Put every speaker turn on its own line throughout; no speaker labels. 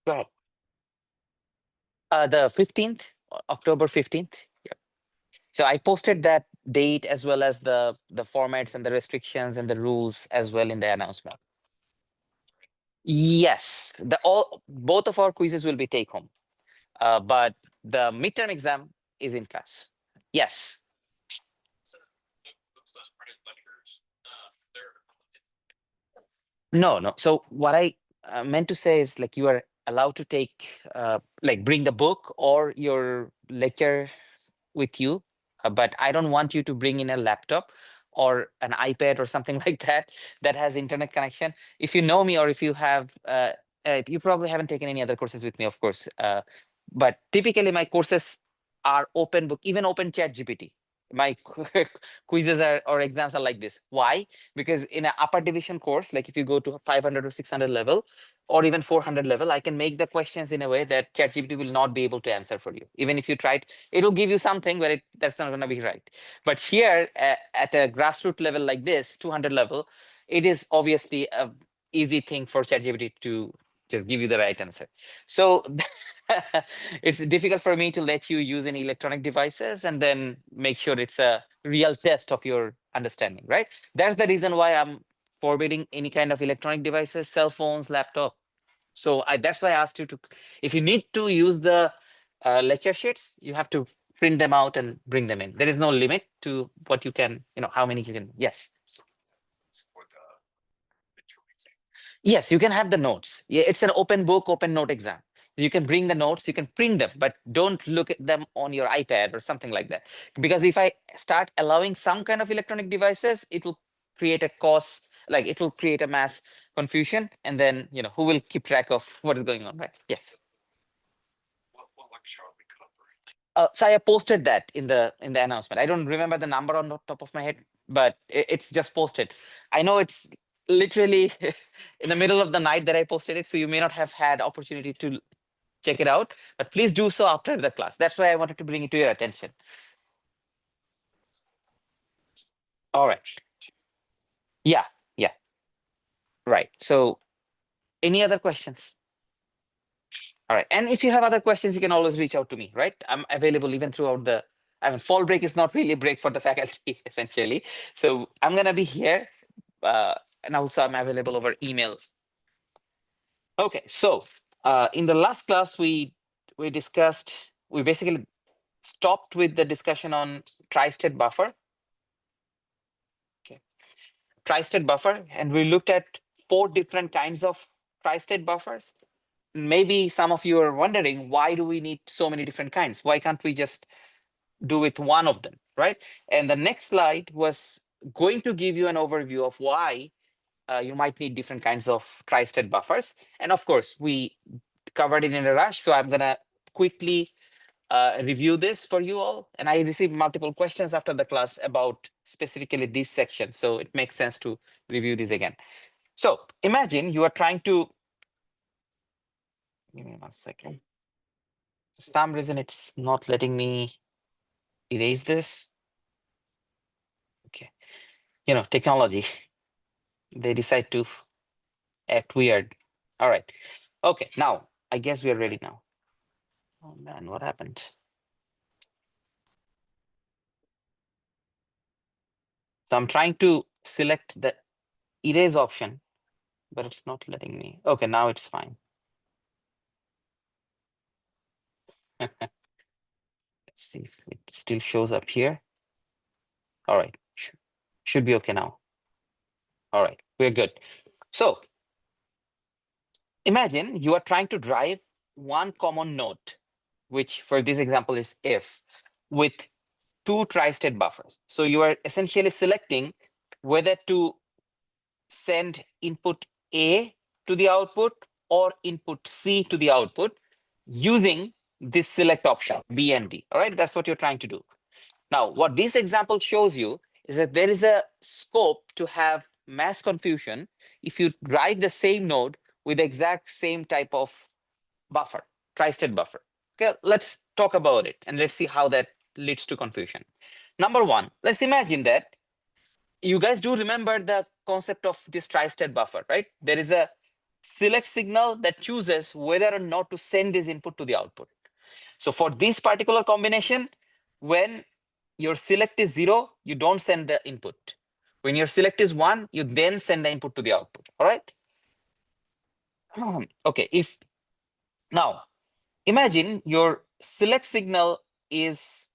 Go ahead. The 15th, October 15th. Yeah. So I posted that date as well as the formats and the restrictions and the rules as well in the announcement. Yes, the all both of our quizzes will be take home, but the midterm exam is in class. Yes. No, no. So what I meant to say is like you are allowed to take like bring the book or your lecture with you, but I don't want you to bring in a laptop or an iPad or something like that that has internet connection. If you know me or if you have, you probably haven't taken any other courses with me, of course. But typically my courses are open book, even open chat GPT. My quizzes are or exams are like this. Why? Because in an upper division course, like if you go to 500 or 600 level or even 400 level, I can make the questions in a way that ChatGPT will not be able to answer for you. Even if you try it will give you something, but that's not going to be right. But here at a grassroots level like this, 200 level, it is obviously a easy thing for ChatGPT to just give you the right answer. So it's difficult for me to let you use any electronic devices and then make sure it's a real test of your understanding, right? That's the reason why I'm forbidding any kind of electronic devices, cell phones, laptop. So that's why I asked you to, if you need to use the lecture sheets, you have to print them out and bring them in. There is no limit to what you can, how many you can. Yes. Yes, you can have the notes. Yeah, it's an open book, open note exam. You can bring the notes, you can print them, but don't look at them on your iPad or something like that. Because if I start allowing some kind of electronic devices, it will create a cause, like it will create a mass confusion, and then who will keep track of what is going on, right? Yes. So I posted that in the announcement. I don't remember the number on the top of my head, but it's just posted. I know it's literally in the middle of the night that I posted it, so you may not have had opportunity to check it out. But please do so after the class. That's why I wanted to bring it to your attention. All right. Yeah. Yeah. Right. So, any other questions? All right. And if you have other questions, you can always reach out to me. Right. I'm available even throughout the. I mean, fall break is not really a break for the faculty, essentially. So I'm gonna be here and also I'm available over email. Okay, so in the last class we discussed, we basically stopped with the discussion on tri-state buffer. Okay, tri-state buffer, and we looked at 4 different kinds of tri-state buffers. Maybe some of you are wondering, why do we need so many different kinds? Why can't we just do with one of them, right? And the next slide was going to give you an overview of why you might need different kinds of tri-state buffers. And of course, we covered it in a rush, so I'm gonna quickly review this for you all. And I received multiple questions after the class about specifically this section, so it makes sense to review this again. So imagine you are trying to, give me 1 second. For some reason, it's not letting me erase this. Okay, technology, they decide to act weird. All right. Okay, now I guess we are ready now. Oh man, what happened? So I'm trying to select the erase option, but it's not letting me. Okay, now it's fine. Let's see if it still shows up here. All right, should be okay now. All right, we're good. So imagine you are trying to drive one common node, which for this example is if, with 2 tri-state buffers. So you are essentially selecting whether to send input A to the output or input C to the output using this select option, B and D. All right, that's what you're trying to do. Now, what this example shows you is that there is a scope to have mass confusion if you drive the same node with the exact same type of buffer, tri-state buffer. Okay, let's talk about it and let's see how that leads to confusion. Number one, let's imagine that you guys do remember the concept of this tri-state buffer, right? There is a select signal that chooses whether or not to send this input to the output. So for this particular combination, when your select is 0, you don't send the input. When your select is 1, you then send the input to the output. All right. Okay. If now imagine your select signal is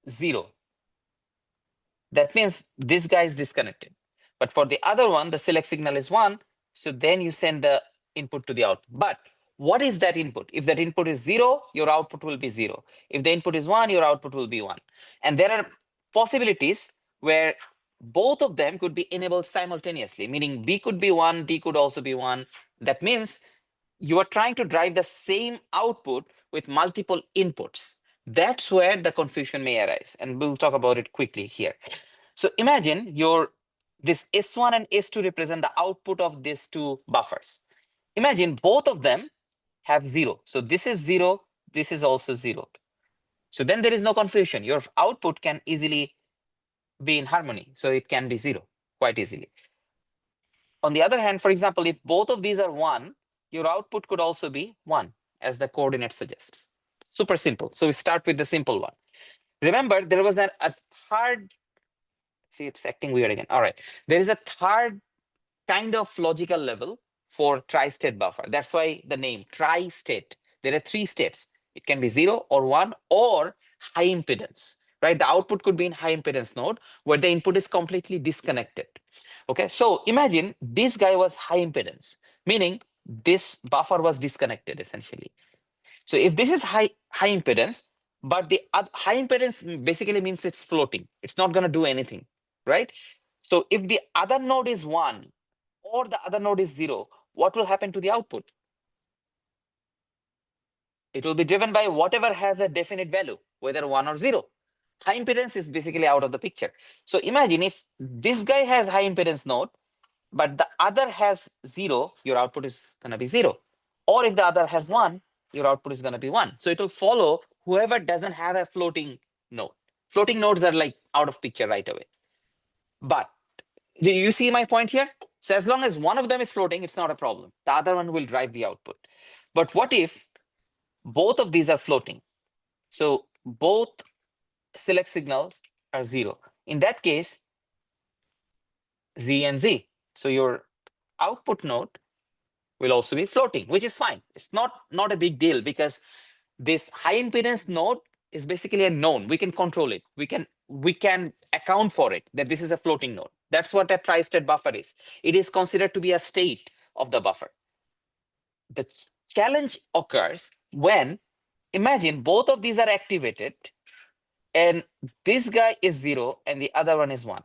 0. That means this guy is disconnected. But for the other one, the select signal is 1. So then you send the input to the output. But what is that input? If that input is 0, your output will be 0. If the input is 1, your output will be 1. And there are possibilities where both of them could be enabled simultaneously, meaning B could be 1, D could also be 1. That means you are trying to drive the same output with multiple inputs. That's where the confusion may arise. And we'll talk about it quickly here. So imagine this S1 and S2 represent the output of these two buffers. Imagine both of them have 0. So this is 0, this is also 0. So then there is no confusion. Your output can easily be in harmony. So it can be 0 quite easily. On the other hand, for example, if both of these are 1, your output could also be 1, as the coordinate suggests. Super simple. So we start with the simple one. Remember, there was a third. See, it's acting weird again. All right. There is a third kind of logical level for tri-state buffer. That's why the name tri-state. There are 3 states. It can be 0 or 1 or high impedance, right? The output could be in high impedance node where the input is completely disconnected. Okay, so imagine this guy was high impedance, meaning this buffer was disconnected essentially. So if this is high impedance, but the high impedance basically means it's floating. It's not going to do anything, right? So if the other node is 1 or the other node is 0, what will happen to the output? It will be driven by whatever has a definite value, whether 1 or 0. High impedance is basically out of the picture. So imagine if this guy has high impedance node, but the other has 0, your output is going to be 0. Or if the other has 1, your output is going to be 1. So it will follow whoever doesn't have a floating node. Floating nodes are like out of picture right away. But do you see my point here? So as long as one of them is floating, it's not a problem. The other one will drive the output. But what if both of these are floating? So both select signals are 0. In that case, Z and Z. So your output node will also be floating, which is fine. It's not a big deal because this high impedance node is basically a known. We can control it. We can account for it that this is a floating node. That's what a tri-state buffer is. It is considered to be a state of the buffer. The challenge occurs when, imagine both of these are activated and this guy is 0 and the other one is 1.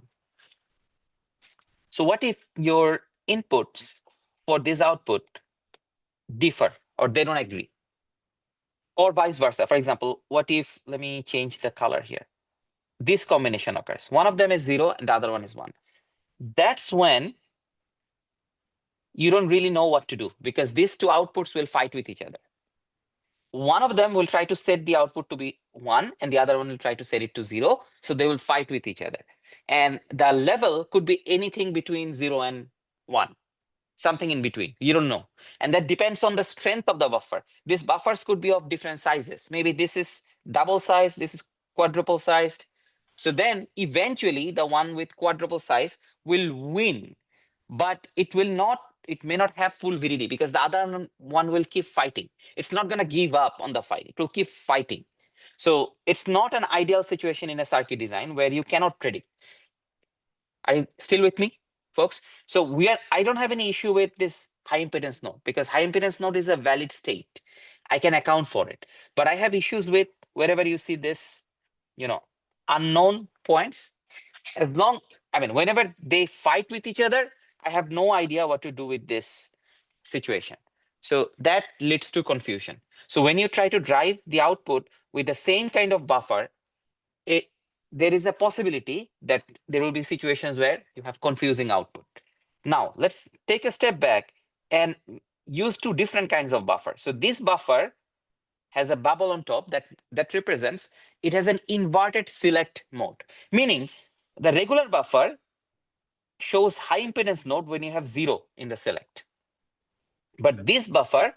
So what if your inputs for this output differ or they don't agree? Or vice versa. For example, what if, let me change the color here. This combination occurs. One of them is 0 and the other one is 1. That's when you don't really know what to do because these two outputs will fight with each other. One of them will try to set the output to be 1 and the other one will try to set it to 0. So they will fight with each other. And the level could be anything between 0 and 1. Something in between, you don't know. And that depends on the strength of the buffer. These buffers could be of different sizes. Maybe this is double sized, this is quadruple sized. So then eventually the one with quadruple size will win, but it may not have full VDD because the other one will keep fighting. It's not going to give up on the fight. It will keep fighting. So it's not an ideal situation in a circuit design where you cannot predict. Are you still with me, folks? So I don't have any issue with this high impedance node because high impedance node is a valid state. I can account for it. But I have issues with wherever you see this, unknown points. Whenever they fight with each other, I have no idea what to do with this situation. So that leads to confusion. So when you try to drive the output with the same kind of buffer, there is a possibility that there will be situations where you have confusing output. Now, let's take a step back and use 2 different kinds of buffer. So this buffer has a bubble on top that represents it has an inverted select mode, meaning the regular buffer shows high impedance node when you have 0 in the select. But this buffer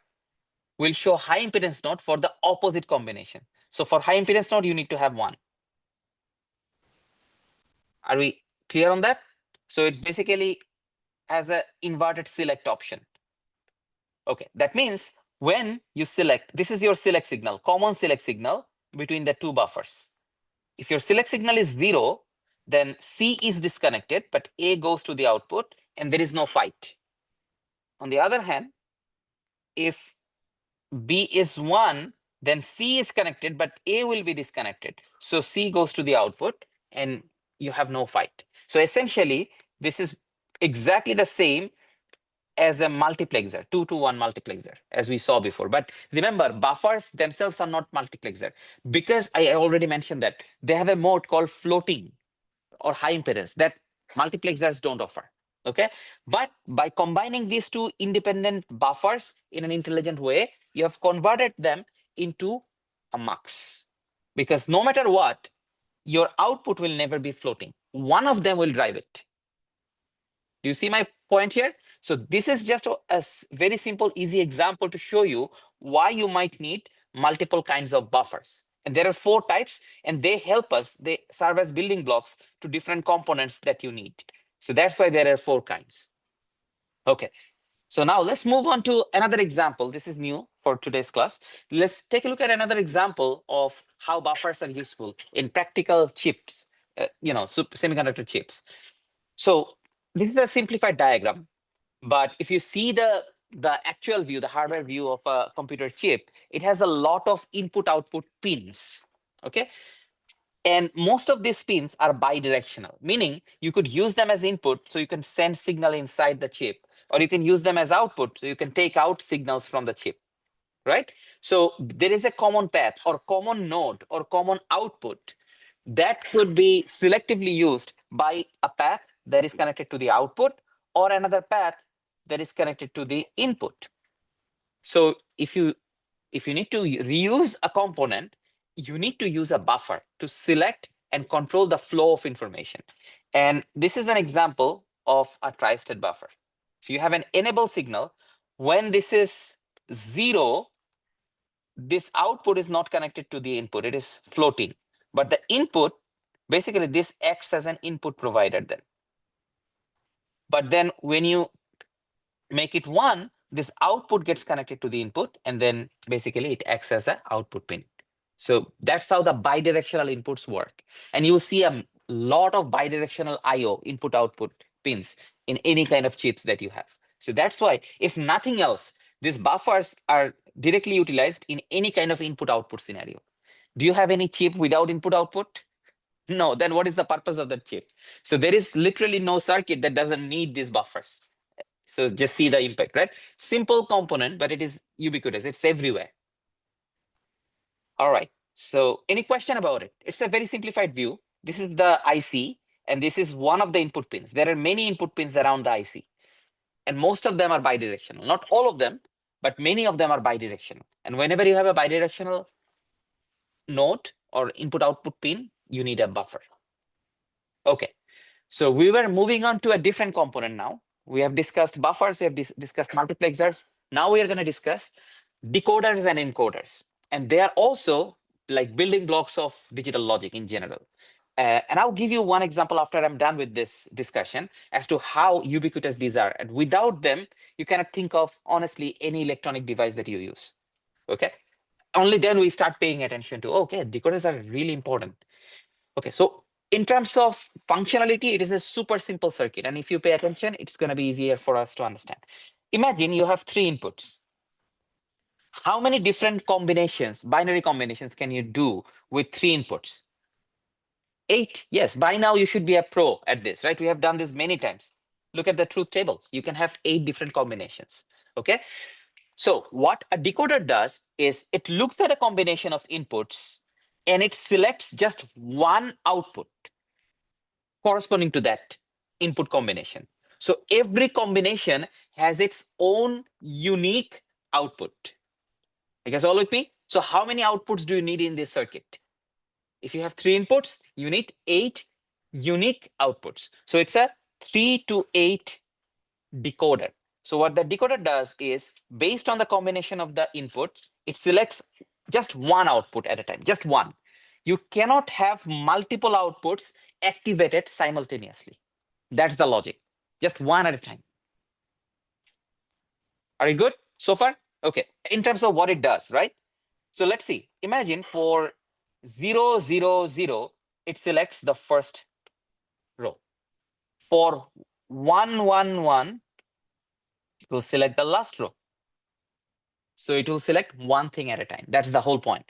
will show high impedance node for the opposite combination. So for high impedance node, you need to have 1. Are we clear on that? So it basically has an inverted select option. Okay, that means when you select, this is your select signal, common select signal between the two buffers. If your select signal is 0, then C is disconnected, but A goes to the output and there is no fight. On the other hand, if B is 1, then C is connected, but A will be disconnected. So C goes to the output and you have no fight. So essentially, this is exactly the same as a multiplexer, 2-to-1 multiplexer, as we saw before. But remember, buffers themselves are not multiplexer because I already mentioned that they have a mode called floating or high impedance that multiplexers don't offer. Okay, but by combining these two independent buffers in an intelligent way, you have converted them into a mux. Because no matter what, your output will never be floating. One of them will drive it. Do you see my point here? So this is just a very simple, easy example to show you why you might need multiple kinds of buffers. And there are 4 types, and they help us. They serve as building blocks to different components that you need. So that's why there are 4 kinds. Okay. So now let's move on to another example. This is new for today's class. Let's take a look at another example of how buffers are useful in practical chips, semiconductor chips. So this is a simplified diagram, but if you see the actual view, the hardware view of a computer chip, it has a lot of input-output pins. Okay, and most of these pins are bidirectional, meaning you could use them as input, so you can send signal inside the chip, or you can use them as output, so you can take out signals from the chip. Right? So there is a common path or common node or common output that could be selectively used by a path that is connected to the output or another path that is connected to the input. So if you need to reuse a component, you need to use a buffer to select and control the flow of information. And this is an example of a tri-state buffer. So you have an enable signal. When this is 0, this output is not connected to the input, it is floating. But the input, basically this acts as an input provider then. But then when you make it 1, this output gets connected to the input, and then basically it acts as an output pin. So that's how the bidirectional inputs work. And you'll see a lot of bidirectional IO, input output pins, in any kind of chips that you have. So that's why, if nothing else, these buffers are directly utilized in any kind of input output scenario. Do you have any chip without input output? No, then what is the purpose of the chip? So there is literally no circuit that doesn't need these buffers. So just see the impact, right? Simple component, but it is ubiquitous. It's everywhere. All right. So any question about it? It's a very simplified view. This is the IC, and this is one of the input pins. There are many input pins around the IC, and most of them are bidirectional. Not all of them, but many of them are bidirectional. And whenever you have a bidirectional node or input-output pin, you need a buffer. Okay. So we were moving on to a different component now. We have discussed buffers, we have discussed multiplexers. Now we are going to discuss decoders and encoders. And they are also like building blocks of digital logic in general. And I'll give you one example after I'm done with this discussion as to how ubiquitous these are. And without them, you cannot think of, honestly, any electronic device that you use. Okay. Only then we start paying attention to, okay, decoders are really important. Okay, so in terms of functionality, it is a super simple circuit. And if you pay attention, it's going to be easier for us to understand. Imagine you have 3 inputs. How many different combinations, binary combinations, can you do with 3 inputs? 8. Yes, by now you should be a pro at this, right? We have done this many times. Look at the truth table. You can have 8 different combinations. Okay. So what a decoder does is it looks at a combination of inputs and it selects just one output corresponding to that input combination. So every combination has its own unique output. You guys all with me? So how many outputs do you need in this circuit? If you have 3 inputs, you need 8 unique outputs. So it's a 3 to 8 decoder. So what the decoder does is, based on the combination of the inputs, it selects just one output at a time, just one. You cannot have multiple outputs activated simultaneously. That's the logic. Just one at a time. Are you good so far? Okay. In terms of what it does, right? So let's see. Imagine for 0, 0, 0, it selects the first row. For 1, 1, 1, it will select the last row. So it will select one thing at a time. That's the whole point.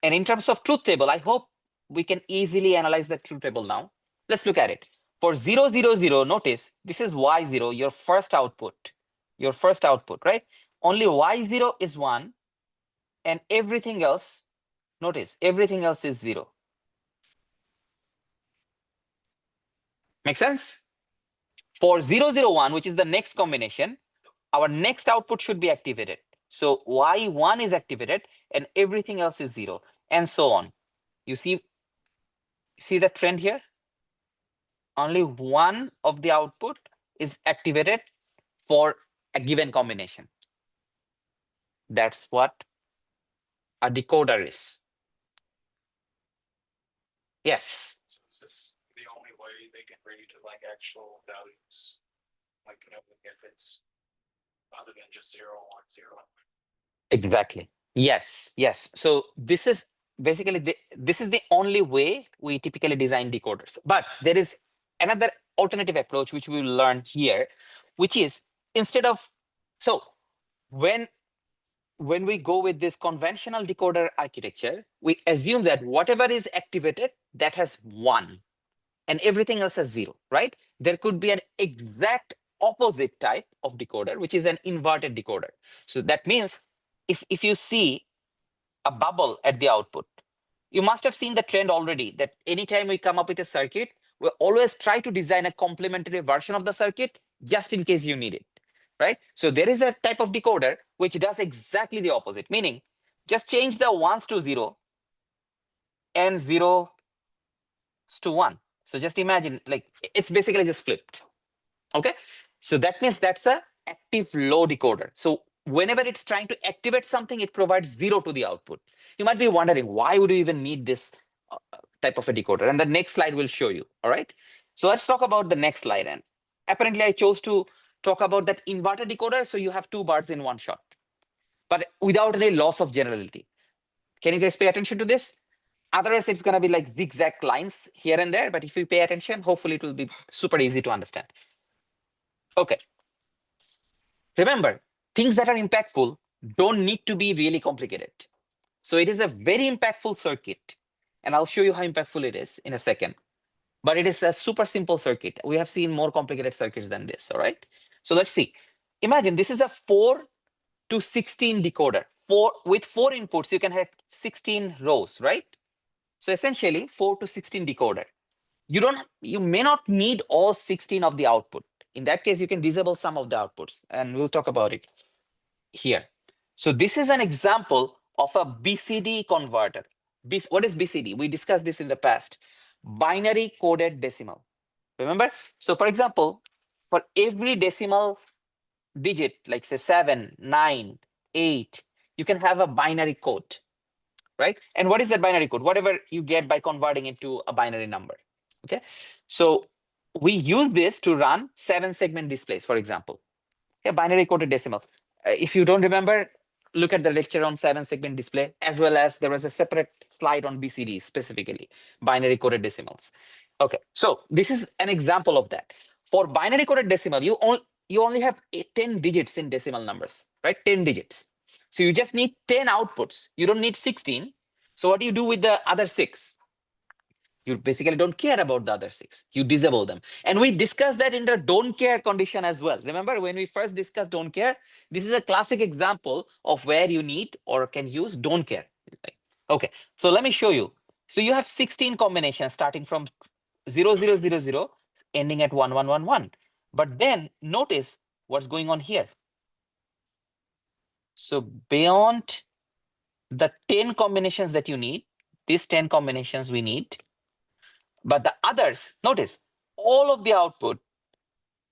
And in terms of truth table, I hope we can easily analyze the truth table now. Let's look at it. For 0, 0, 0, notice this is Y0, your first output. Your first output, right? Only Y0 is 1, and everything else, notice, everything else is 0. Make sense? For 0, 0, 1, which is the next combination, our next output should be activated. So Y1 is activated and everything else is 0, and so on. You see the trend here? Only one of the output is activated for a given combination. That's what a decoder is. Yes.
So is this the only way they can bring you to like actual values? Like, if it's other than just 0, 1, 0.
Exactly. Yes. Yes. So this is basically this is the only way we typically design decoders. But there is another alternative approach which we will learn here, which is instead of, so when we go with this conventional decoder architecture, we assume that whatever is activated, that has 1 and everything else has 0, right? There could be an exact opposite type of decoder, which is an inverted decoder. So that means if you see a bubble at the output, you must have seen the trend already that anytime we come up with a circuit, we always try to design a complementary version of the circuit just in case you need it, right? So there is a type of decoder which does exactly the opposite, meaning just change the 1s to 0 and 0s to 1. So just imagine, like, it's basically just flipped. Okay, so that means that's a active low decoder. So whenever it's trying to activate something, it provides 0 to the output. You might be wondering, why would you even need this type of a decoder? And the next slide will show you. All right, so let's talk about the next slide. And apparently I chose to talk about that inverter decoder, so you have 2 birds in one shot, but without any loss of generality. Can you guys pay attention to this? Otherwise, it's going to be like zigzag lines here and there, but if you pay attention, hopefully it will be super easy to understand. Okay. Remember, things that are impactful don't need to be really complicated. So it is a very impactful circuit, and I'll show you how impactful it is in a second. But it is a super simple circuit. We have seen more complicated circuits than this, all right? So let's see. Imagine this is a 4 to 16 decoder. With 4 inputs, you can have 16 rows, right? So essentially 4 to 16 decoder. You may not need all 16 of the output. In that case, you can disable some of the outputs, and we'll talk about it here. So this is an example of a BCD converter. What is BCD? We discussed this in the past. Binary coded decimal. Remember? So for example, for every decimal digit, like say 7, 9, 8, you can have a binary code, right? And what is that binary code? Whatever you get by converting it to a binary number. Okay. So we use this to run 7-segment displays, for example. Yeah, binary coded decimal. If you don't remember, look at the lecture on 7-segment display, as well as there was a separate slide on BCD specifically, binary coded decimals. Okay, so this is an example of that. For binary coded decimal, you only have 10 digits in decimal numbers, right? 10 digits. So you just need 10 outputs. You don't need 16. So what do you do with the other 6? You basically don't care about the other 6. You disable them. And we discussed that in the don't care condition as well. Remember when we first discussed don't care? This is a classic example of where you need or can use don't care. Okay, so let me show you. So you have 16 combinations starting from 0, 0, 0, 0, ending at 1, 1, 1, 1. But then notice what's going on here. So beyond the 10 combinations that you need, these 10 combinations we need, but the others, notice, all of the output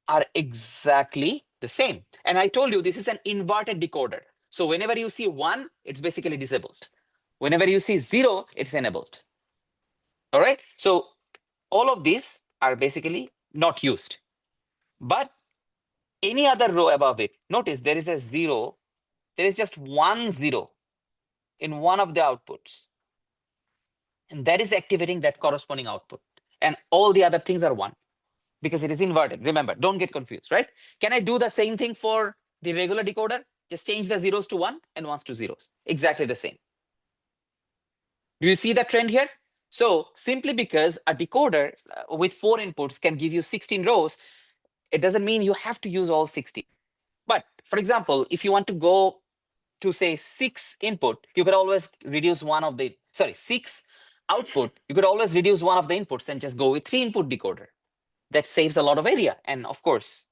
are exactly The same. And I told you this is an inverted decoder. So whenever you see 1, it's basically disabled. Whenever you see 0, it's enabled. All right. So all of these are basically not used. But any other row above it, notice there is a 0. There is just 1 0 in one of the outputs. And that is activating that corresponding output. And all the other things are 1 because it is inverted. Remember, don't get confused, right? Can I do the same thing for the regular decoder? Just change the zeros to 1 and ones to zeros. Exactly the same. Do you see the trend here? So simply because a decoder with 4 inputs can give you 16 rows, it doesn't mean you have to use all 16. But for example, if you want to go to say 6 input, you could always reduce one of the, 6 output, you could always reduce one of the inputs and just go with 3 input decoder. That saves a lot of area and of course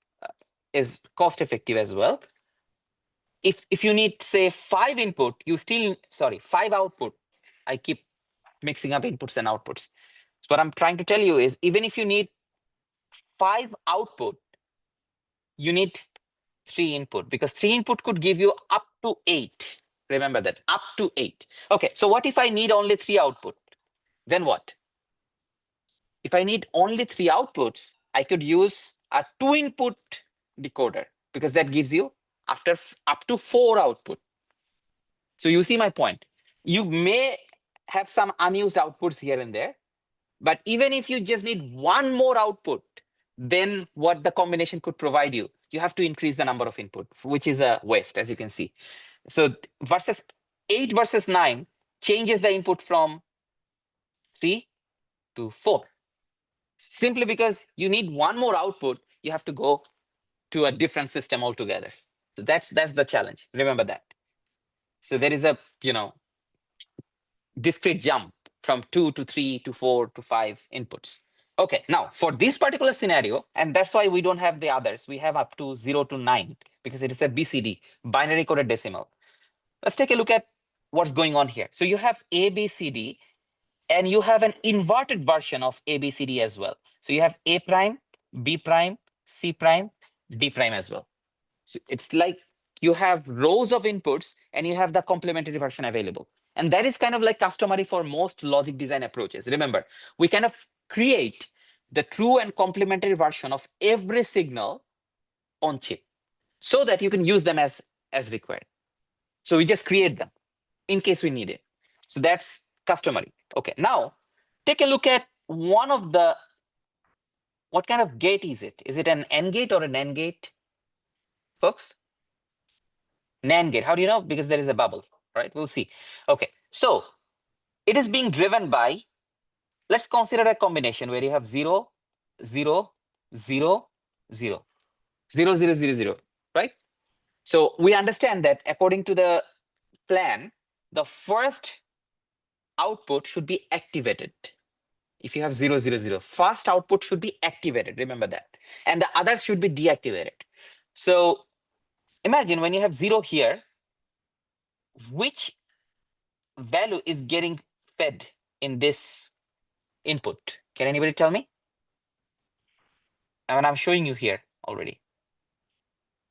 is cost effective as well. If you need say 5 input, you still, 5 output. I keep mixing up inputs and outputs. So what I'm trying to tell you is even if you need 5 output, you need 3 input because 3 input could give you up to 8. Remember that, up to 8. Okay, so what if I need only 3 output? Then what? If I need only 3 outputs, I could use a 2 input decoder because that gives you after up to 4 output. So you see my point. You may have some unused outputs here and there, but even if you just need one more output, then what the combination could provide you, you have to increase the number of input, which is a waste, as you can see. So versus 8 versus 9 changes the input from 3 to 4. Simply because you need one more output, you have to go to a different system altogether. So that's the challenge. Remember that. So there is a, discrete jump from 2 to 3 to 4 to 5 inputs. Okay, now for this particular scenario, and that's why we don't have the others, we have up to 0 to 9 because it is a BCD, binary coded decimal. Let's take a look at what's going on here. So you have ABCD and you have an inverted version of ABCD as well. So you have A prime, B prime, C prime, D prime as well. So it's like you have rows of inputs and you have the complementary version available. And that is kind of like customary for most logic design approaches. Remember, we kind of create the true and complementary version of every signal on chip so that you can use them as required. So we just create them in case we need it. So that's customary. Okay, now take a look at one of the, what kind of gate is it? Is it an AND gate or an NAND gate, folks? NAND gate. How do you know? Because there is a bubble, right? We'll see. Okay, so it is being driven by, let's consider a combination where you have 0, 0, 0, 0, 0, 0, 0, 0, right? So we understand that according to the plan, the first output should be activated. If you have 0, 0, 0, first output should be activated. Remember that. And the others should be deactivated. So imagine when you have 0 here, which value is getting fed in this input? Can anybody tell me? I mean, I'm showing you here already.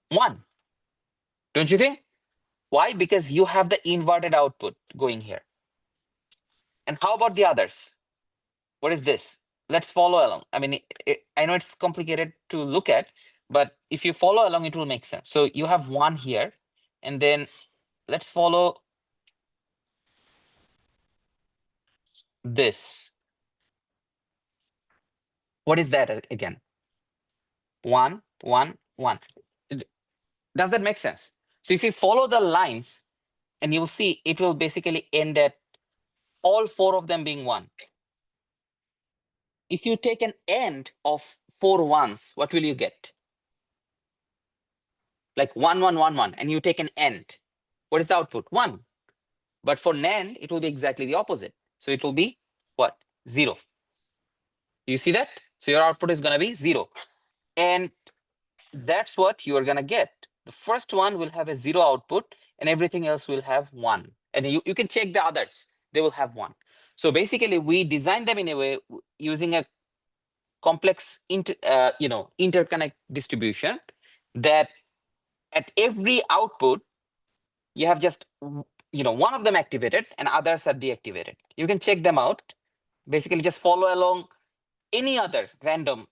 1. Don't you think? Why? Because you have the inverted output going here. And how about the others? What is this? Let's follow along. I mean, I know it's complicated to look at, but if you follow along, it will make sense. So you have 1 here, and then let's follow this. What is that again? 1, 1, 1. Does that make sense? So if you follow the lines, and you'll see it will basically end at all 4 of them being 1. If you take an end of 4 ones, what will you get? Like 1, 1, 1, 1, and you take an end. What is the output? 1. But for NAND, it will be exactly the opposite. So it will be what? 0. You see that? So your output is going to be 0. And that's what you are going to get. The first one will have a 0 output and everything else will have 1. And you can check the others. They will have 1. So basically, we design them in a way using a complex interconnect distribution that At every output, you have just one of them activated and others are deactivated. You can check them out. Basically, just follow along any other random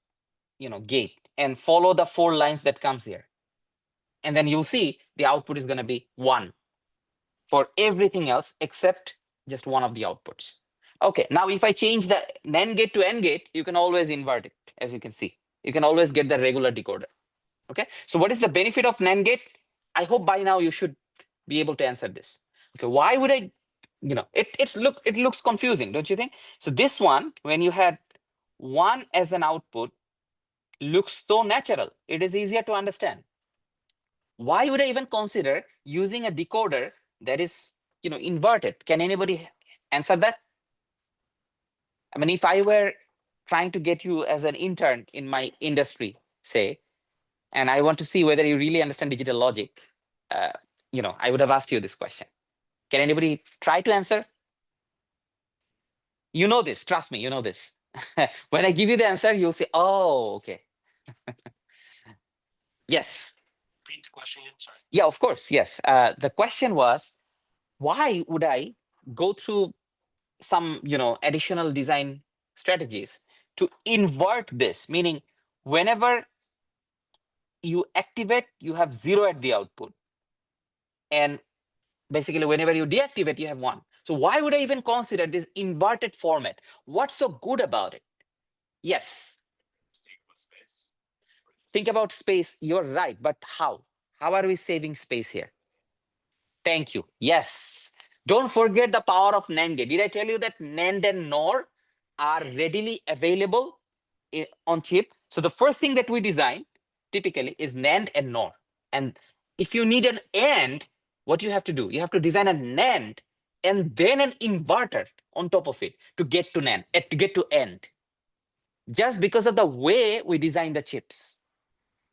gate and follow the 4 lines that comes here. And then you'll see the output is going to be 1 for everything else except just one of the outputs. Okay, now if I change the NAND gate to AND gate, you can always invert it, as you can see. You can always get the regular decoder. Okay, so what is the benefit of NAND gate? I hope by now you should be able to answer this. Okay, why would I, it looks confusing, don't you think? So this one, when you had 1 as an output, looks so natural. It is easier to understand. Why would I even consider using a decoder that is, inverted? Can anybody answer that? I mean, if I were trying to get you as an intern in my industry, say, and I want to see whether you really understand digital logic, I would have asked you this question. Can anybody try to answer? You know this, trust me, you know this. When I give you the answer, you'll say, oh, okay. Yes.
Repeat the question again, sorry.
Yeah, of course, yes. The question was, why would I go through some additional design strategies to invert this, meaning whenever you activate, you have 0 at the output, and basically whenever you deactivate, you have 1. So why would I even consider this inverted format? What's so good about it? Yes,
Stay with space.
think about space. You're right, but how are we saving space here? Thank you. Yes. Don't forget the power of NAND gate. Did I tell you that NAND and NOR are readily available on chip? So the first thing that we design typically is NAND and NOR. And if you need an AND, what you have to do? You have to design a NAND and then an inverter on top of it to get to NAND, to get to AND. Just because of the way we design the chips.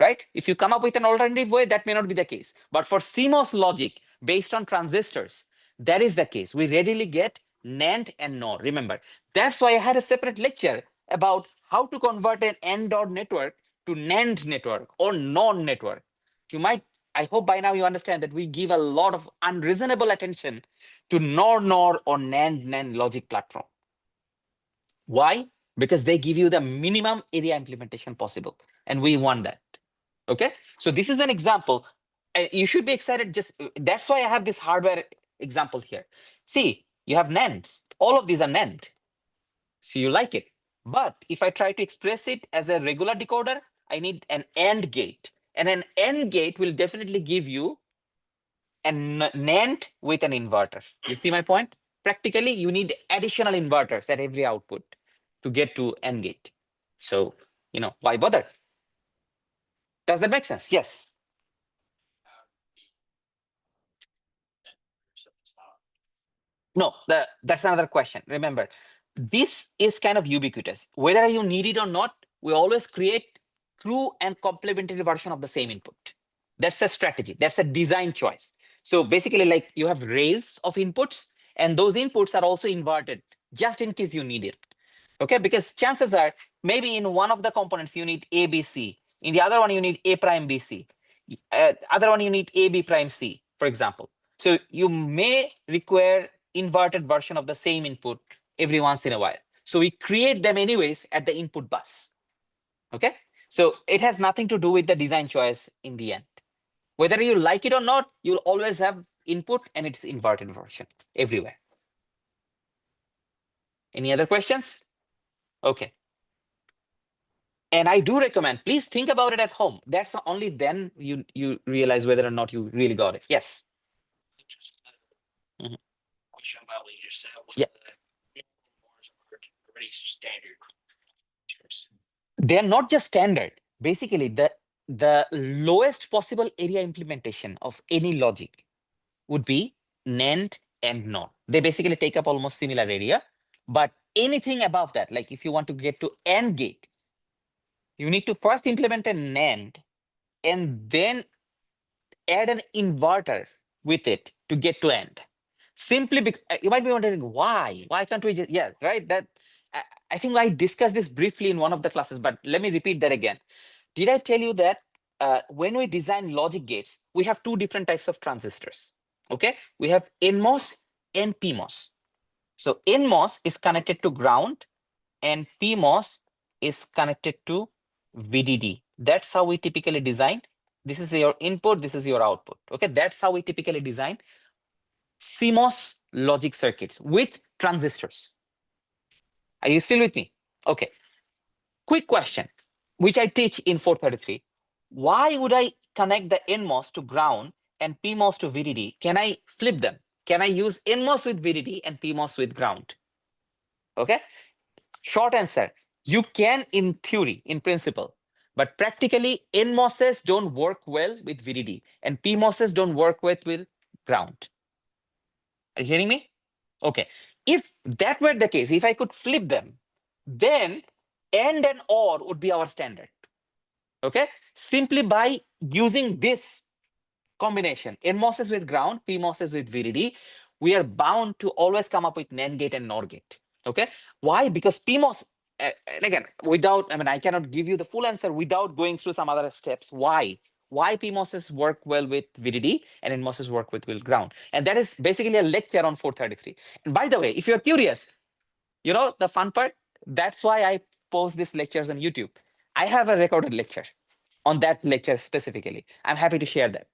Right? If you come up with an alternative way, that may not be the case. But for CMOS logic based on transistors, that is the case. We readily get NAND and NOR. Remember, that's why I had a separate lecture about how to convert an AND OR network to NAND network or NOR network. You might, I hope by now you understand that we give a lot of unreasonable attention to NOR or NAND logic platform. Why? Because they give you the minimum area implementation possible. And we want that. Okay, so this is an example. You should be excited. Just that's why I have this hardware example here. See, you have NANDs. All of these are NAND. So you like it. But if I try to express it as a regular decoder, I need an AND gate. And an AND gate will definitely give you an NAND with an inverter. You see my point? Practically, you need additional inverters at every output to get to AND gate. So, why bother? Does that make sense? Yes. No, that's another question. Remember, this is kind of ubiquitous. Whether you need it or not, we always create true and complementary version of the same input. That's a strategy. That's a design choice. So basically, like you have rails of inputs, and those inputs are also inverted just in case you need it. Okay, because chances are maybe in one of the components you need A, B, C. In the other one, you need A prime, B, C. Other one, you need A, B prime, C, for example. So you may require inverted version of the same input every once in a while. So we create them anyways at the input bus. Okay, so it has nothing to do with the design choice in the end. Whether you like it or not, you'll always have input and its inverted version everywhere. Any other questions? Okay. And I do recommend, please think about it at home. That's only then you realize whether or not you really got it. Yes.
Just
Mhm.
question about what you just said.
Yeah.
The Moore's are already standard chips.
They're not just standard. Basically, the lowest possible area implementation of any logic would be NAND and NOR. They basically take up almost similar area. But anything above that, like if you want to get to AND gate, you need to first implement a NAND and then add an inverter with it to get to AND. Simply because you might be wondering why? Why can't we just, yeah, right? I think I discussed this briefly in one of the classes, but let me repeat that again. Did I tell you that when we design logic gates, we have two different types of transistors. Okay, we have NMOS and PMOS. So NMOS is connected to ground and PMOS is connected to VDD. That's how we typically design. This is your input, this is your output. Okay, that's how we typically design CMOS logic circuits with transistors. Are you still with me? Okay. Quick question, which I teach in 433. Why would I connect the NMOS to ground and PMOS to VDD? Can I flip them? Can I use NMOS with VDD and PMOS with ground? Okay. Short answer, you can in theory, in principle, but practically NMOSes don't work well with VDD and PMOSes don't work with ground. Are you hearing me? Okay. If that were the case, if I could flip them, then AND and OR would be our standard. Okay. Simply by using this combination, NMOSes with ground, PMOSes with VDD, we are bound to always come up with NAND gate and NOR gate. Okay. Why? Because PMOS, and again, without, I mean, I cannot give you the full answer without going through some other steps. Why? Why PMOSes work well with VDD and NMOSes work with ground. And that is basically a lecture on 433. And by the way, if you're curious, you know, the fun part, that's why I post these lectures on YouTube. I have a recorded lecture on that lecture specifically. I'm happy to share that.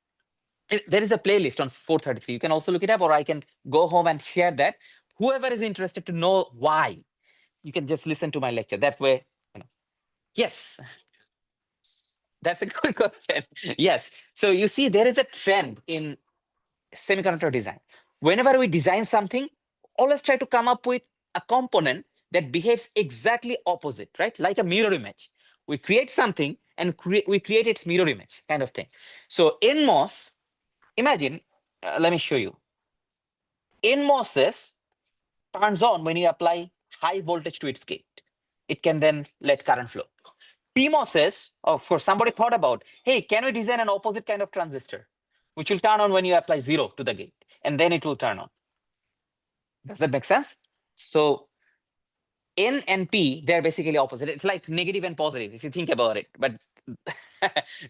There is a playlist on 433. You can also look it up, or I can go home and share that. Whoever is interested to know why, you can just listen to my lecture. That way, you know. Yes, that's a good question. Yes. So you see, there is a trend in semiconductor design. Whenever we design something, always try to come up with a component that behaves exactly opposite, right? Like a mirror image. We create something and we create its mirror image kind of thing. So in MOS, imagine, let me show you. NMOSes turns on when you apply high voltage to its gate. It can then let current flow. PMOSes, of course, somebody thought about, hey, can we design an opposite kind of transistor, which will turn on when you apply 0 to the gate, and then it will turn on. Does that make sense? So N and P, they're basically opposite. It's like negative and positive, if you think about it. But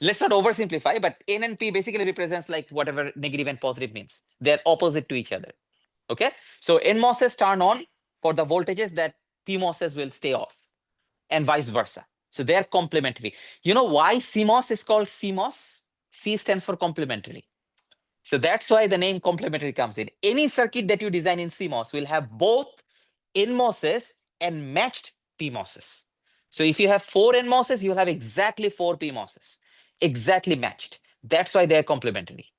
let's not oversimplify, but N and P basically represents like whatever negative and positive means. They're opposite to each other. Okay, so NMOSes turn on for the voltages that PMOSes will stay off, and vice versa. So they're complementary. You know why CMOS is called CMOS? C stands for complementary. So that's why the name complementary comes in. Any circuit that you design in CMOS will have both NMOSes and matched PMOSes. So if you have 4 NMOSes, you'll have exactly 4 PMOSes, exactly matched. That's why they're complementary.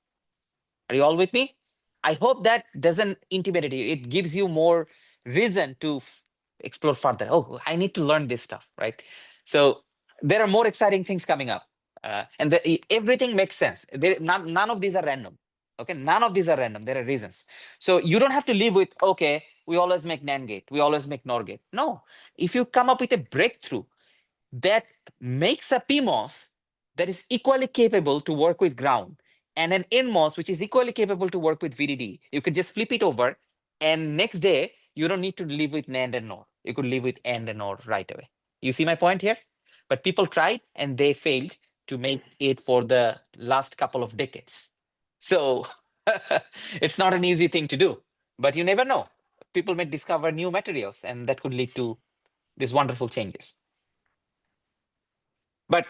Are you all with me? I hope that doesn't intimidate you. It gives you more reason to explore further. Oh, I need to learn this stuff, right? So there are more exciting things coming up. And everything makes sense. None of these are random. Okay, none of these are random. There are reasons. So you don't have to live with, okay, we always make NAND gate, we always make NOR gate. No, if you come up with a breakthrough that makes a PMOS that is equally capable to work with ground and an NMOS which is equally capable to work with VDD, you could just flip it over, and next day you don't need to live with NAND and NOR. You could live with AND and OR right away. You see my point here? But people tried and they failed to make it for the last couple of decades. So it's not an easy thing to do, but you never know. People may discover new materials and that could lead to these wonderful changes. But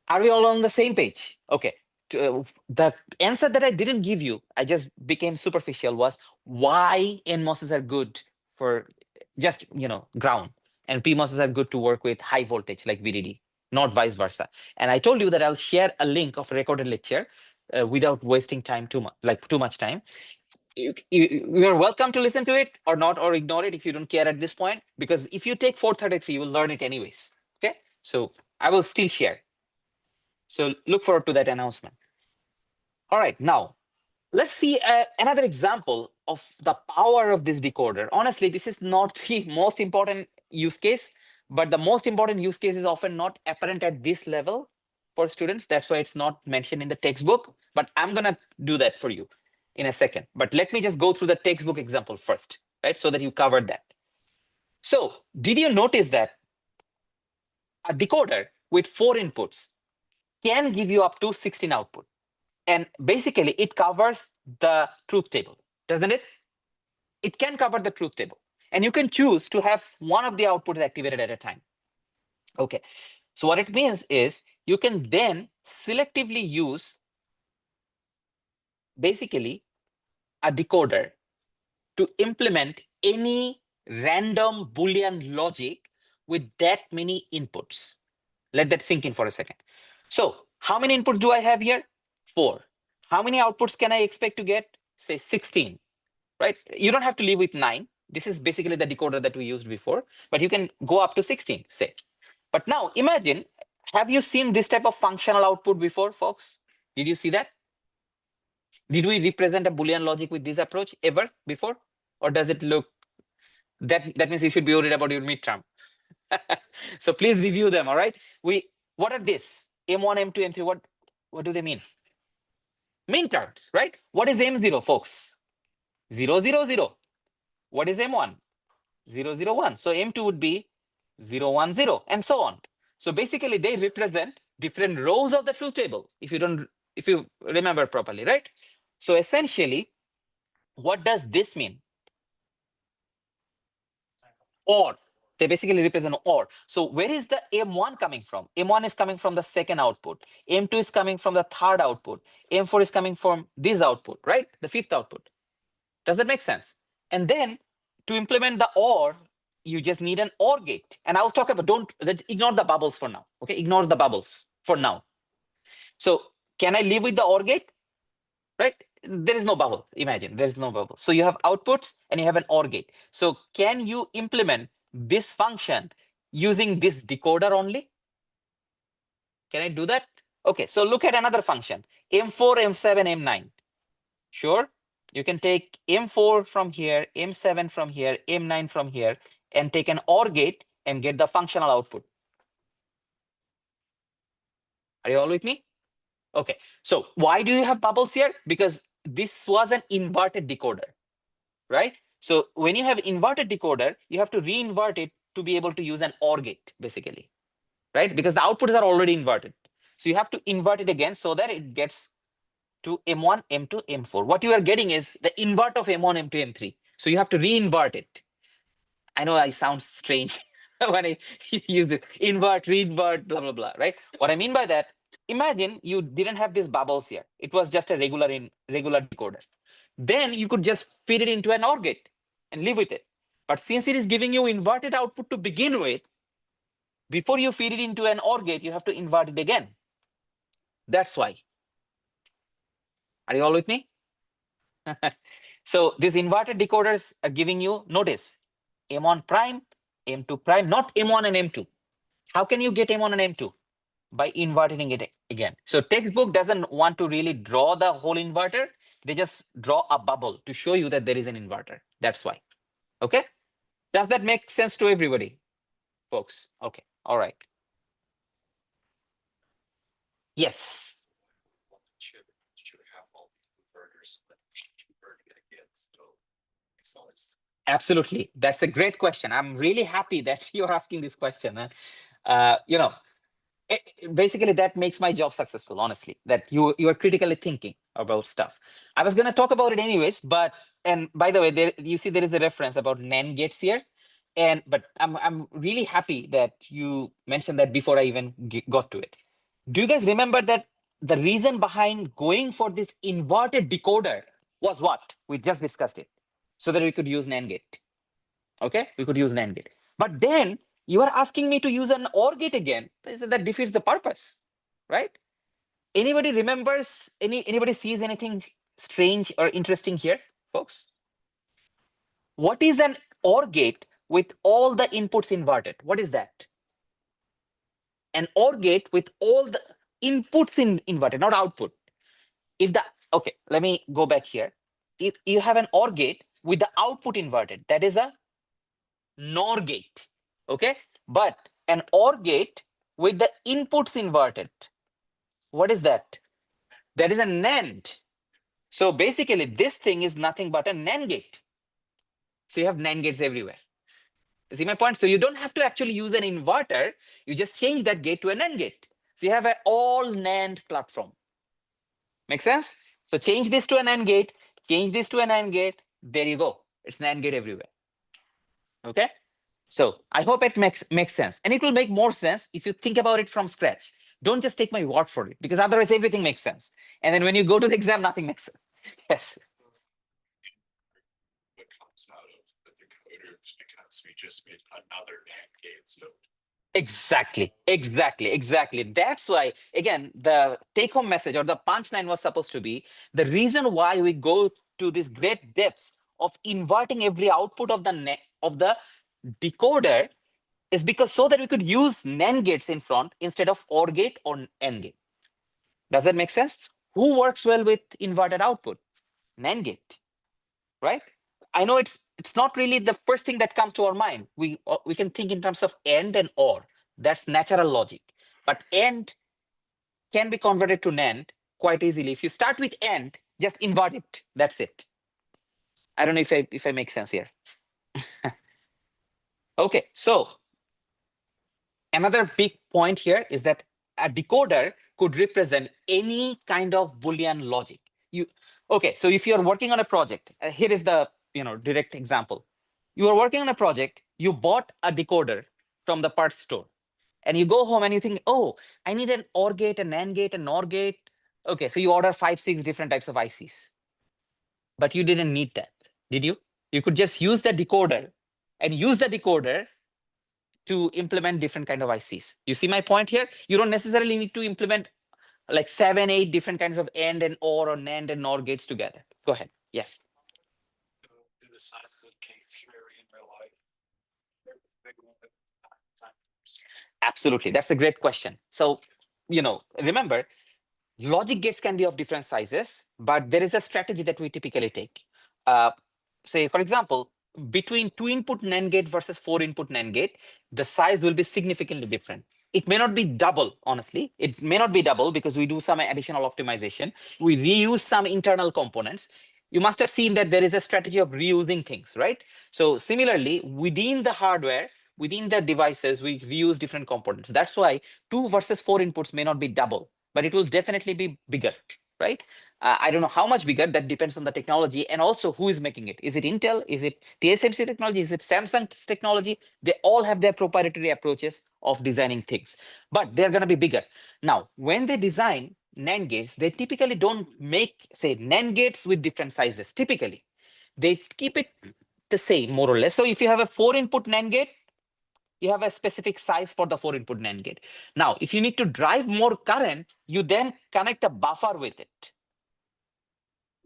are we all on the same page? Okay. The answer that I didn't give you, I just became superficial, was why NMOSes are good for just, ground, and PMOSes are good to work with high voltage like VDD, not vice versa. And I told you that I'll share a link of a recorded lecture without wasting time too much time. You're welcome to listen to it or not, or ignore it if you don't care at this point, because if you take 433, you will learn it anyways. Okay. So I will still share. So look forward to that announcement. All right, now let's see another example of the power of this decoder. Honestly, this is not the most important use case, but the most important use case is often not apparent at this level for students. That's why it's not mentioned in the textbook, but I'm gonna do that for you in a second. But let me just go through the textbook example first, right? So that you covered that. So did you notice that a decoder with 4 inputs can give you up to 16 output. And basically, it covers the truth table, doesn't it? It can cover the truth table. And you can choose to have one of the outputs activated at a time. Okay. So what it means is you can then selectively use basically a decoder to implement any random Boolean logic with that many inputs. Let that sink in for a second. So how many inputs do I have here? 4. How many outputs can I expect to get? Say 16, right? You don't have to leave with 9. This is basically the decoder that we used before, but you can go up to 16, say. But now imagine, have you seen this type of functional output before, folks? Did you see that? Did we represent a Boolean logic with this approach ever before? Or does it look, that means you should be worried about your midterm. So please review them, all right? What are this? M1, M2, M3, what do they mean? Min terms, right? What is M0, folks? 0, 0, 0. What is M1? 0, 0, 1. So M2 would be 0, 1, 0, and so on. So basically, they represent different rows of the truth table, if you remember properly, right? So essentially, what does this mean? Or. They basically represent OR. So where is the M1 coming from? M1 is coming from the second output. M2 is coming from the third output. M4 is coming from this output, right? The fifth output. Does that make sense? And then to implement the OR, you just need an OR gate. And I'll talk about, let's ignore the bubbles for now. Okay, ignore the bubbles for now. So can I live with the OR gate? Right? There is no bubble. Imagine there is no bubble. So you have outputs and you have an OR gate. So can you implement this function using this decoder only? Can I do that? Okay, so look at another function, M4, M7, M9. Sure, you can take M4 from here, M7 from here, M9 from here, and take an OR gate and get the functional output. Are you all with me? Okay, so why do you have bubbles here? Because this was an inverted decoder, right? So when you have inverted decoder, you have to re-invert it to be able to use an OR gate, basically, right? Because the outputs are already inverted. So you have to invert it again so that it gets to M1, M2, M4. What you are getting is the invert of M1, M2, M3. So you have to re-invert it. I know I sound strange when I use the invert, re-invert, blah, blah, blah, right? What I mean by that, imagine you didn't have these bubbles here. It was just a regular decoder. Then you could just feed it into an OR gate and live with it. But since it is giving you inverted output to begin with, before you feed it into an OR gate, you have to invert it again. That's why. Are you all with me? So these inverted decoders are giving you, notice, M1 prime, M2 prime, not M1 and M2. How can you get M1 and M2? By inverting it again. So textbook doesn't want to really draw the whole inverter. They just draw a bubble to show you that there is an inverter. That's why. Okay. Does that make sense to everybody, folks? Okay. All right. Yes.
One chip should have all the converters, but converting it again, so it's
Absolutely. That's a great question. I'm really happy that you're asking this question. And, basically that makes my job successful, honestly, that you are critically thinking about stuff. I was going to talk about it anyways, but, and by the way, there you see there is a reference about NAND gates here. But I'm really happy that you mentioned that before I even got to it. Do you guys remember that the reason behind going for this inverted decoder was what? We just discussed it. So that we could use NAND gate. Okay, we could use NAND gate. But then you are asking me to use an OR gate again. That defeats the purpose, right? Anybody remembers, anybody sees anything strange or interesting here, folks? What is an OR gate with all the inputs inverted? What is that? An OR gate with all the inputs inverted, not output. Okay, let me go back here. If you have an OR gate with the output inverted, that is a NOR gate. Okay, but an OR gate with the inputs inverted, what is that? That is a NAND. So basically this thing is nothing but a NAND gate. So you have NAND gates everywhere. You see my point? So you don't have to actually use an inverter. You just change that gate to a NAND gate. So you have an all NAND platform. Make sense? So change this to an AND gate, change this to an AND gate. There you go. It's an AND gate everywhere. Okay. So I hope it makes sense. And it will make more sense if you think about it from scratch. Don't just take my word for it, because otherwise everything makes sense. And then when you go to the exam, nothing makes sense. Yes.
What comes out of the decoders because we just made another AND gate. So
Exactly. That's why, again, the take home message or the punchline was supposed to be the reason why we go to these great depths of inverting every output of the decoder is because so that we could use NAND gates in front instead of OR gate or AND gate. Does that make sense? Who works well with inverted output? NAND gate, right? I know it's not really the first thing that comes to our mind. We can think in terms of AND and OR. That's natural logic. But AND can be converted to NAND quite easily. If you start with AND, just invert it. That's it. I don't know if I make sense here. Okay, so another big point here is that a decoder could represent any kind of Boolean logic. Okay, so if you're working on a project, here is the direct example. You are working on a project, you bought a decoder from the parts store, and you go home and you think, oh, I need an OR gate, an AND gate, an NOR gate. Okay, so you order 5, 6 different types of ICs, but you didn't need that, did you? You could just use the decoder and use the decoder to implement different kind of ICs. You see my point here? You don't necessarily need to implement like 7, 8 different kinds of AND and OR or NAND and NOR gates together. Go ahead. Yes.
do the sizes of gates vary in real life? They're big one at time.
Absolutely. That's a great question. So, remember, logic gates can be of different sizes, but there is a strategy that we typically take. Say, for example, between 2-input NAND gate versus 4-input NAND gate, the size will be significantly different. It may not be double, honestly. It may not be double because we do some additional optimization. We reuse some internal components. You must have seen that there is a strategy of reusing things, right? So similarly, within the hardware, within the devices, we reuse different components. That's why 2 versus 4 inputs may not be double, but it will definitely be bigger, right? I don't know how much bigger, that depends on the technology and also who is making it. Is it Intel? Is it TSMC technology? Is it Samsung's technology? They all have their proprietary approaches of designing things, but they're going to be bigger. Now, when they design NAND gates, they typically don't make, say, NAND gates with different sizes. Typically, they keep it the same, more or less. So if you have a 4-input NAND gate, you have a specific size for the 4-input NAND gate. Now, if you need to drive more current, you then connect a buffer with it.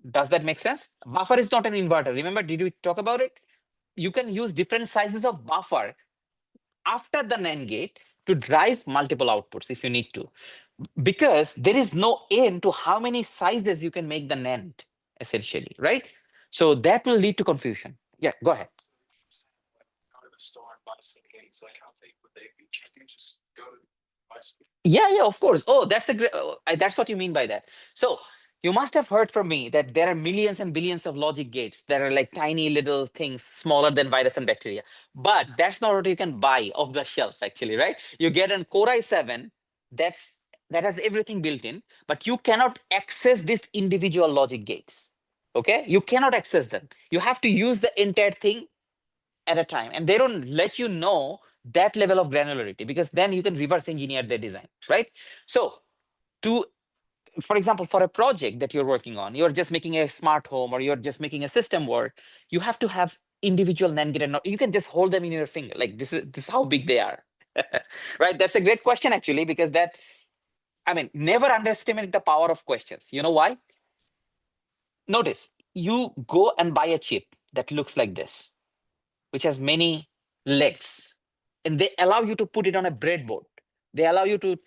Does that make sense? Buffer is not an inverter. Remember, did we talk about it? You can use different sizes of buffer after the NAND gate to drive multiple outputs if you need to, because there is no end to how many sizes you can make the NAND, essentially, right? So that will lead to confusion. Yeah, go ahead.
Go to the store and buy some gates. Like how big would they be? Can you just go to buy some?
Yeah, of course. Oh, that's a great. That's what you mean by that. So you must have heard from me that there are millions and billions of logic gates that are like tiny little things smaller than virus and bacteria. But that's not what you can buy off the shelf, actually, right? You get an Core i7 that has everything built in, but you cannot access these individual logic gates. Okay, you cannot access them. You have to use the entire thing at a time, and they don't let you know that level of granularity because then you can reverse engineer their design, right? So to for example, for a project that you're working on, you're just making a smart home or you're just making a system work, you have to have individual NAND gate, and you can just hold them in your finger, like this is how big they are. Right? That's a great question, actually, because never underestimate the power of questions. You know why? Notice, you go and buy a chip that looks like this, which has many legs, and they allow you to put it on a breadboard. They allow you to,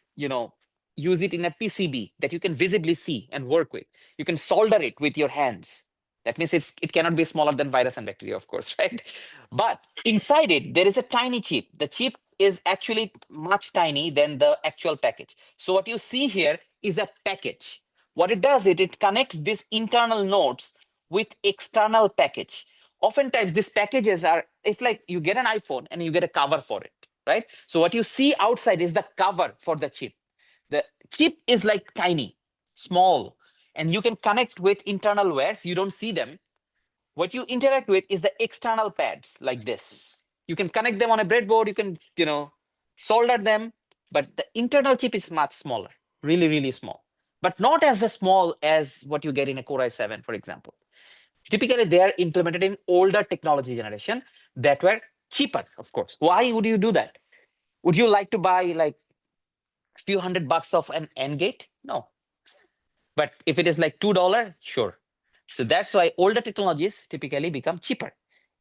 use it in a PCB that you can visibly see and work with. You can solder it with your hands. That means it cannot be smaller than virus and bacteria, of course, right? But inside it, there is a tiny chip. The chip is actually much tiny than the actual package. So what you see here is a package. What it does, it connects these internal nodes with external package. Oftentimes these packages it's like you get an iPhone and you get a cover for it, right? So what you see outside is the cover for the chip. The chip is like tiny, small, and you can connect with internal wires. You don't see them. What you interact with is the external pads like this. You can connect them on a breadboard. You can, solder them, but the internal chip is much smaller, really, really small, but not as small as what you get in a Core i7, for example. Typically, they are implemented in older technology generation that were cheaper, of course. Why would you do that? Would you like to buy like a few $100 of an N gate? No. But if it is like $2, sure. So that's why older technologies typically become cheaper.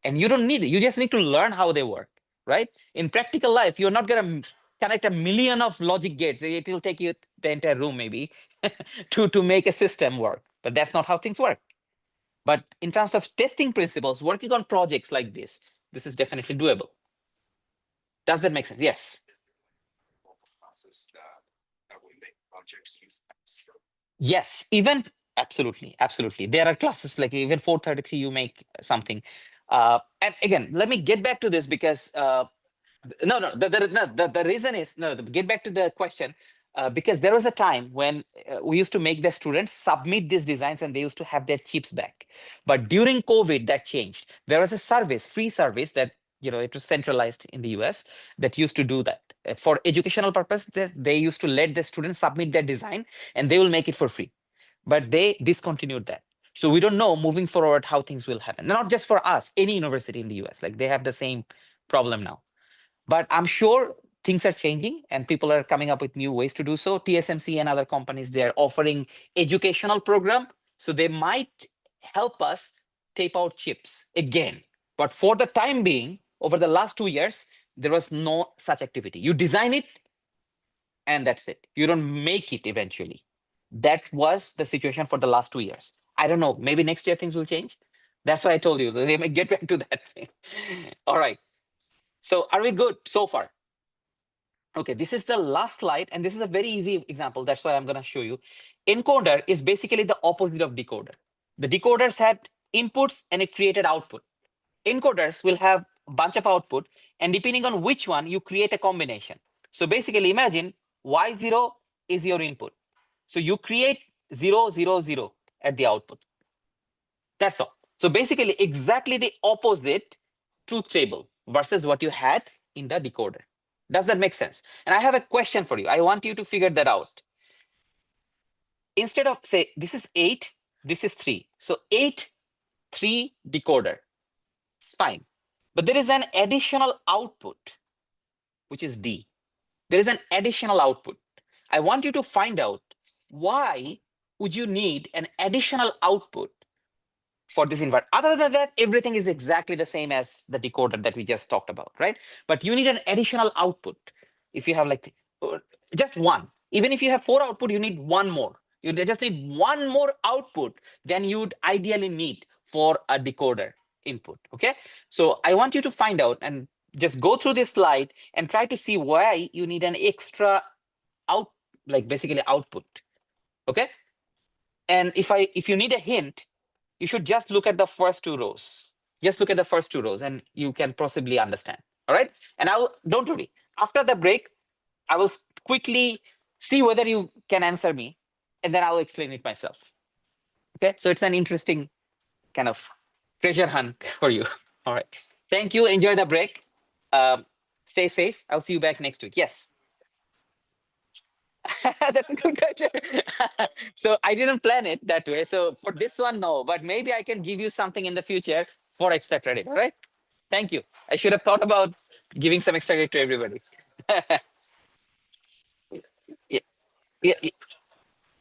And you don't need it. You just need to learn how they work, right? In practical life, you're not going to connect a million of logic gates. It will take you the entire room maybe to make a system work. But that's not how things work. But in terms of testing principles, working on projects like this is definitely doable. Does that make sense? Yes.
Process that would make objects use that. So
Yes, even absolutely, absolutely. There are classes like even 433, you make something. And again, let me get back to this because no, no, the reason is no, get back to the question. Because there was a time when we used to make the students submit these designs and they used to have their chips back. But during COVID, that changed. There was a service, free service that it was centralized in the US that used to do that for educational purposes. They used to let the students submit their design and they will make it for free. But they discontinued that. So we don't know moving forward how things will happen. Not just for us, any university in the US, like they have the same problem now. But I'm sure things are changing and people are coming up with new ways to do so. TSMC and other companies, they're offering educational program. So they might help us tape out chips again. But for the time being, over the last 2 years, there was no such activity. You design it and that's it. You don't make it eventually. That was the situation for the last 2 years. I don't know. Maybe next year things will change. That's why I told you. Let me get back to that thing. All right. So are we good so far? Okay, this is the last slide, and this is a very easy example. That's why I'm going to show you. Encoder is basically the opposite of decoder. The decoders had inputs and it created output. Encoders will have a bunch of output, and depending on which one, you create a combination. So basically, imagine Y0 is your input. So you create 0, 0, 0 at the output. That's all. So basically, exactly the opposite truth table versus what you had in the decoder. Does that make sense? And I have a question for you. I want you to figure that out. Instead of say, this is 8, this is 3. So 8, 3 decoder. It's fine. But there is an additional output, which is D. There is an additional output. I want you to find out why would you need an additional output for this inverter. Other than that, everything is exactly the same as the decoder that we just talked about, right? But you need an additional output. If you have like just one, even if you have 4 output, you need one more. You just need one more output than you'd ideally need for a decoder input. Okay, so I want you to find out and just go through this slide and try to see why you need an extra out, like basically output. Okay, and if you need a hint, you should just look at the first 2 rows. Just look at the first 2 rows and you can possibly understand. All right. And don't worry. After the break, I will quickly see whether you can answer me and then I will explain it myself. Okay. So it's an interesting kind of treasure hunt for you. All right. Thank you. Enjoy the break. Stay safe. I'll see you back next week. Yes. That's a good question. So I didn't plan it that way. So for this one, no, but maybe I can give you something in the future for extra credit. All right. Thank you. I should have thought about giving some extra credit to everybody. Yeah, yeah,